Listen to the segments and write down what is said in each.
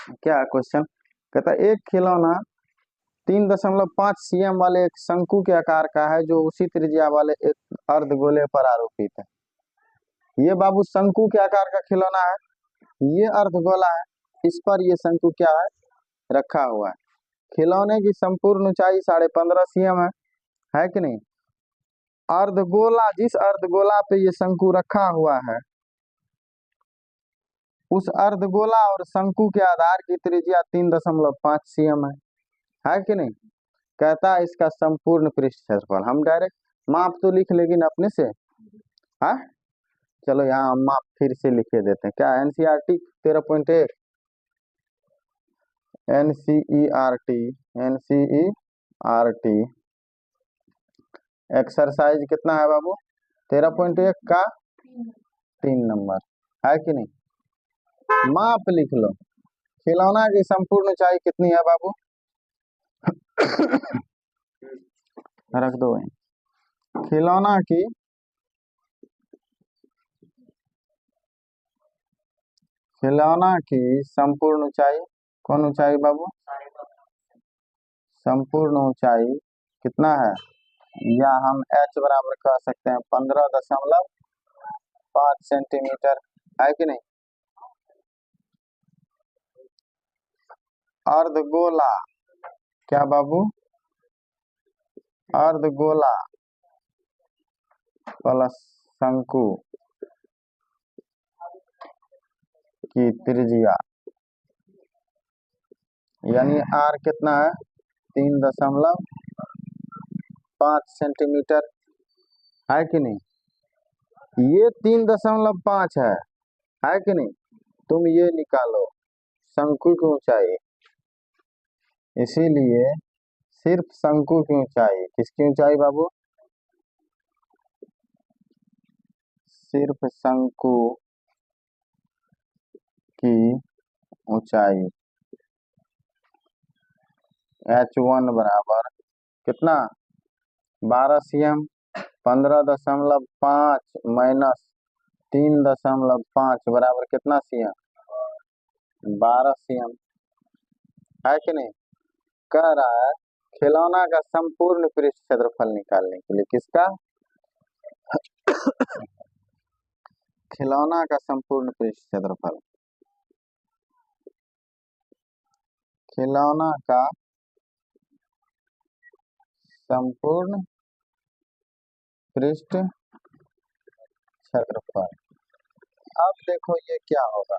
क्या क्वेश्चन कहता है, एक खिलौना 3.5 cm वाले एक शंकु के आकार का है जो उसी त्रिज्या वाले एक अर्धगोले पर आरोपित है। ये बाबू शंकु के आकार का खिलौना है, ये अर्धगोला है, इस पर ये शंकु क्या है, रखा हुआ है। खिलौने की संपूर्ण ऊंचाई 15.5 cm है कि नहीं। अर्धगोला, जिस अर्धगोला पे ये शंकु रखा हुआ है, उस अर्धगोला और शंकु के आधार की त्रिज्या 3.5 cm है कि नहीं। कहता है इसका संपूर्ण पृष्ठ क्षेत्रफल। हम डायरेक्ट माप तो लिख लेकिन अपने से, हाँ चलो यहाँ हम माप फिर से लिखे देते हैं। क्या एनसीईआरटी 13.1 एनसीईआरटी एक्सरसाइज कितना है बाबू, 13.1 का 3 नंबर है कि नहीं। माप लिख लो, खिलौना की संपूर्ण ऊंचाई कितनी है बाबू रख दो वहीं। खिलौना की संपूर्ण ऊंचाई, कौन ऊंचाई बाबू, संपूर्ण ऊंचाई कितना है, या हम h बराबर कह सकते हैं 15.5 सेंटीमीटर है कि नहीं। अर्धगोला, क्या बाबू, अर्धगोला प्लस शंकु की त्रिज्या यानी r कितना है, 3.5 सेंटीमीटर है कि नहीं। ये 3.5 है कि नहीं। तुम ये निकालो शंकु की ऊंचाई, इसीलिए सिर्फ शंकु की ऊंचाई, किसकी ऊंचाई बाबू, सिर्फ शंकु की ऊंचाई h1 बराबर कितना 12 cm, 15.5 माइनस 3.5 बराबर कितना cm, 12 cm है कि नहीं। कह रहा है खिलौना का संपूर्ण पृष्ठ क्षेत्रफल निकालने के लिए, किसका खिलौना का संपूर्ण पृष्ठ क्षेत्रफल, खिलौना का संपूर्ण पृष्ठ क्षेत्रफल। अब देखो ये क्या होगा,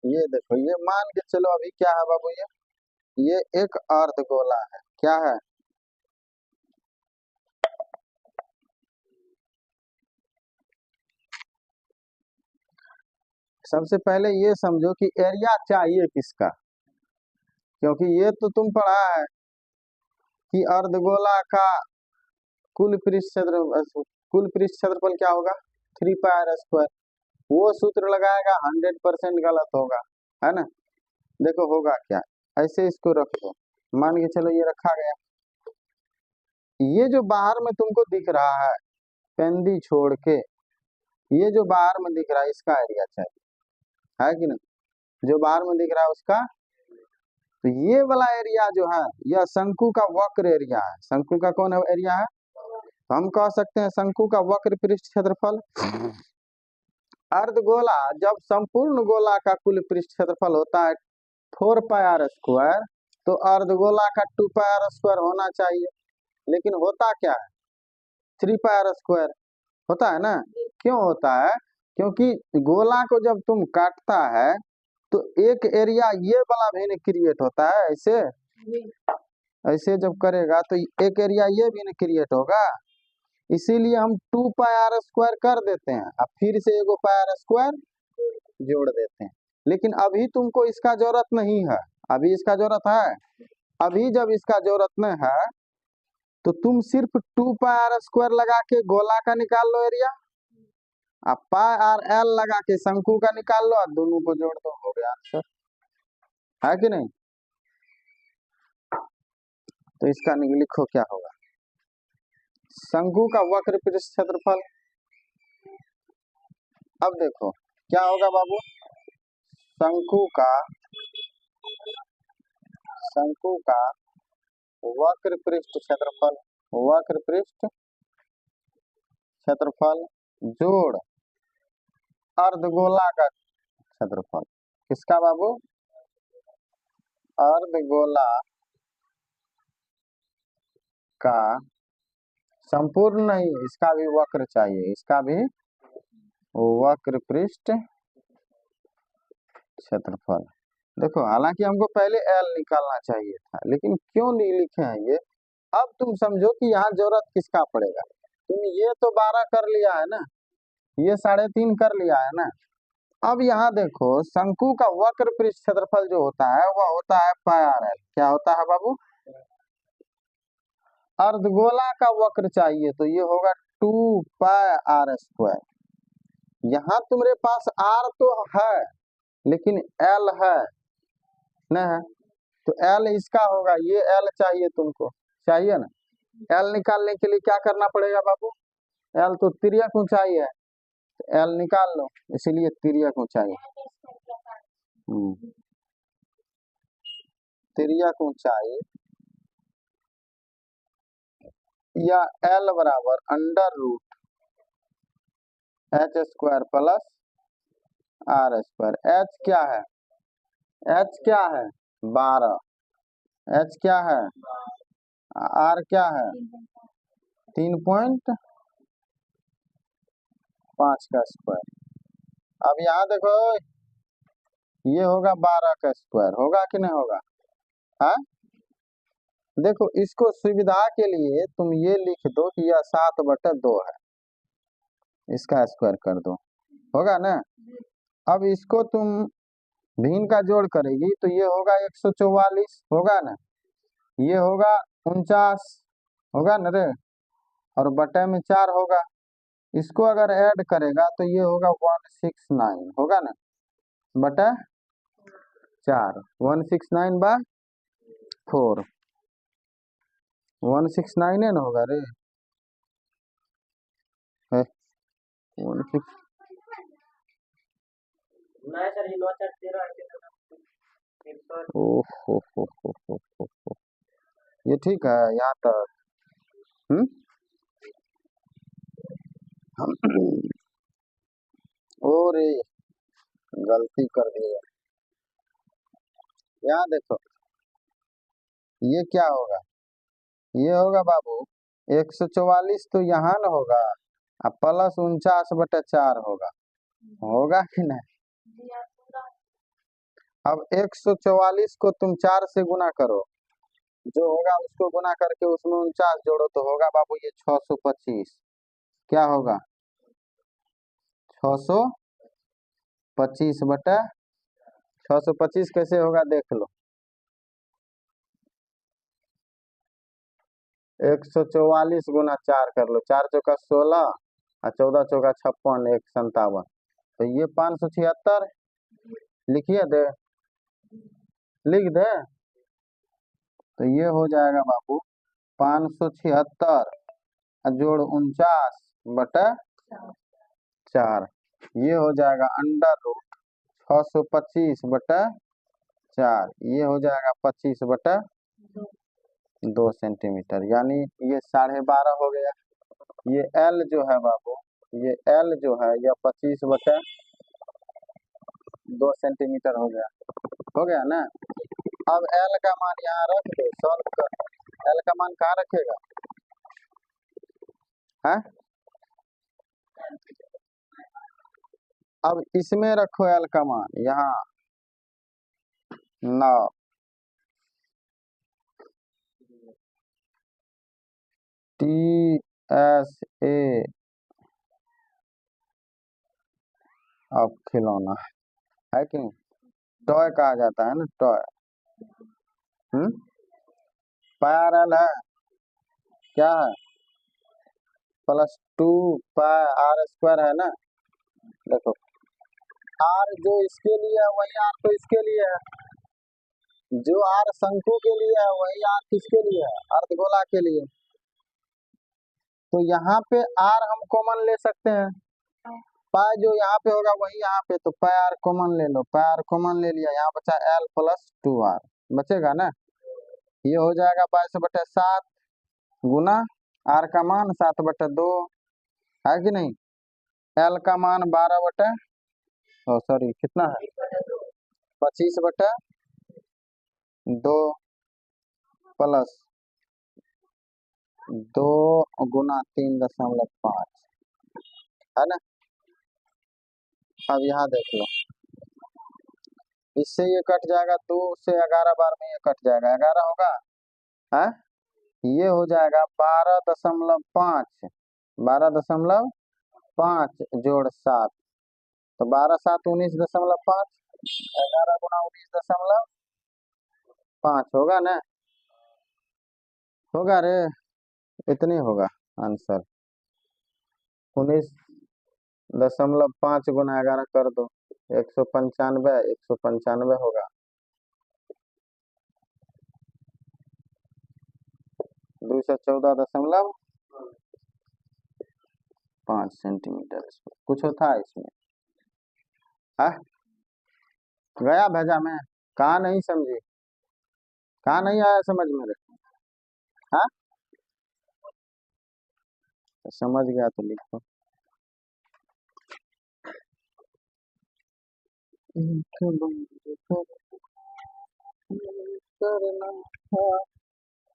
ये देखो, ये मान के चलो अभी क्या है बाबू, ये एक अर्धगोला है, क्या है, सबसे पहले ये समझो कि एरिया चाहिए किसका, क्योंकि ये तो तुम पढ़ा है कि अर्धगोला का कुल पृष्ठ क्षेत्रफल क्या होगा, 3πr²। वो सूत्र लगाएगा 100% गलत होगा, है ना। देखो होगा क्या, ऐसे इसको रखो, मान के चलो ये रखा गया, ये जो बाहर में तुमको दिख रहा है पेंदी छोड़ के, ये जो बाहर में दिख रहा है इसका एरिया चाहिए, है कि नहीं, जो बाहर में दिख रहा है उसका। तो ये वाला एरिया जो है यह शंकु का वक्र एरिया है, शंकु का कौन है एरिया है, तो हम कह सकते हैं शंकु का वक्र पृष्ठ क्षेत्रफल। अर्धगोला जब संपूर्ण गोला का कुल पृष्ठ क्षेत्रफल होता है 4πr², तो अर्धगोला का 2πr² होना चाहिए, लेकिन होता क्या है 3πr² होता है ना। क्यों होता है, क्योंकि गोला को जब तुम काटता है तो एक एरिया ये वाला भी क्रिएट होता है, ऐसे ऐसे जब करेगा तो एक एरिया ये भी क्रिएट होगा, इसीलिए हम 2πr² कर देते हैं, अब फिर से एगो πr² जोड़ देते हैं। लेकिन अभी तुमको इसका जरूरत नहीं है, अभी इसका जरूरत है, अभी जब इसका जरूरत नहीं है तो तुम सिर्फ 2πr² लगा के गोला का निकाल लो एरिया, अब πrl लगा के शंकु का निकाल लो, और दोनों को जोड़ दो, हो गया आंसर, है कि नहीं। तो इसका लिखो क्या होगा, शंकु का वक्र पृष्ठ क्षेत्रफल। अब देखो क्या होगा बाबू? शंकु का वक्र पृष्ठ क्षेत्रफल, वक्र पृष्ठ क्षेत्रफल जोड़ अर्धगोला का क्षेत्रफल। किसका बाबू? अर्धगोला का, संपूर्ण नहीं, इसका भी वक्र चाहिए, इसका भी वक्र पृष्ठ क्षेत्रफल। देखो हालांकि हमको पहले एल निकालना चाहिए था, लेकिन क्यों नहीं लिखे हैं ये, अब तुम समझो कि यहाँ जरूरत किसका पड़ेगा। तुम ये तो 12 कर लिया है ना, ये 3.5 कर लिया है ना। अब यहाँ देखो शंकु का वक्र पृष्ठ क्षेत्रफल जो होता है वह होता है पाई आर एल। क्या होता है बाबू? अर्धगोला का वक्र चाहिए तो ये होगा 2 पाई आर स्क्वायर। यहाँ तुम्हारे पास आर तो है लेकिन एल है न है, तो एल इसका होगा, ये एल चाहिए तुमको, चाहिए ना। एल निकालने के लिए क्या करना पड़ेगा बाबू? एल तो तिर्यक ऊंचाई है, तो एल निकाल लो, इसीलिए तिर्यक ऊंचाई। तिर्यक ऊंचाई या एल बराबर under root H square plus R square. H क्या है? एच क्या है? 12। एच क्या है? आर क्या है? 3.5 का स्क्वायर। अब यहाँ देखो ये होगा 12 का स्क्वायर, होगा कि नहीं होगा? हाँ देखो इसको सुविधा के लिए तुम ये लिख दो कि यह 7/2 है, इसका स्क्वायर कर दो, होगा ना। अब इसको तुम भिन्न का जोड़ करेगी तो ये होगा 144, होगा ना, ये होगा 49, होगा ना रे, और बटे में 4 होगा। इसको अगर ऐड करेगा तो ये होगा 169, होगा ना, बटा 4, 169/4, 169 है ना, होगा रे, 16 ओह, ये ठीक है यहाँ तक। और गलती कर दिया। यहाँ देखो ये क्या होगा, ये होगा बाबू 144 तो यहाँ न होगा, अब प्लस 49/4 होगा, होगा कि नहीं। अब 144 को तुम 4 से गुना करो, जो होगा उसको गुना करके उसमें 49 जोड़ो तो होगा बाबू ये 625। क्या होगा? 625/625 कैसे होगा देख लो। 144 गुना 4 कर लो, 4 चौका 16 और 14 चौका 56, 157, तो ये 576 लिखिए दे, लिख दे, तो ये हो जाएगा बाबू 576 जोड़ 49/4, ये हो जाएगा अंडर रूट 625/4, ये हो जाएगा 25/2 सेंटीमीटर, यानी ये 12.5 हो गया। ये एल जो है बाबू, ये एल जो है यह 25/2 सेंटीमीटर हो गया ना। अब एल का मान यहाँ रख दो, सॉल्व कर। एल का मान कहाँ रखेगा? है अब इसमें रखो एल का मान, यहाँ 9, TSA अब खिलौना है कि नहीं, टॉय कहा जाता है ना, टॉय। पाई एल है, क्या है? +2 पाई आर स्क्वायर है ना। देखो आर जो इसके लिए है वही आर तो इसके लिए है, जो आर शंकु के लिए है वही आर किसके लिए है? अर्धगोला के लिए। तो यहाँ पे आर हम कॉमन ले सकते हैं, पाई जो यहाँ पे होगा वही यहाँ पे, तो पाई आर कॉमन ले लो, पाई आर कॉमन ले लिया, यहाँ बचा एल प्लस 2 आर, बचेगा ना। ये हो जाएगा 22/7 गुना आर का मान 7/2, है कि नहीं। एल का मान 12 ओ सॉरी कितना है, 25/2 प्लस 2 गुना 3.5, है ना। अब यहाँ देख लो, इससे ये कट जाएगा, 2 से 11 बार में ये कट जाएगा, 11 होगा, है। ये हो जाएगा 12.5, 12.5 जोड़ 7, तो 12×7 19.5, 11 गुना 19.5 होगा ना, होगा रे, इतनी होगा आंसर। 19.5 गुना 11 कर दो, 195, 195 होगा। 214.5 सेंटीमीटर, कुछ होता है इसमें, है। गया भेजा में, कहा नहीं समझी, कहा नहीं आया समझ मेरे, हाँ तो समझ गया तो लिखो। करना है,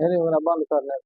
अरे मेरा बंद करने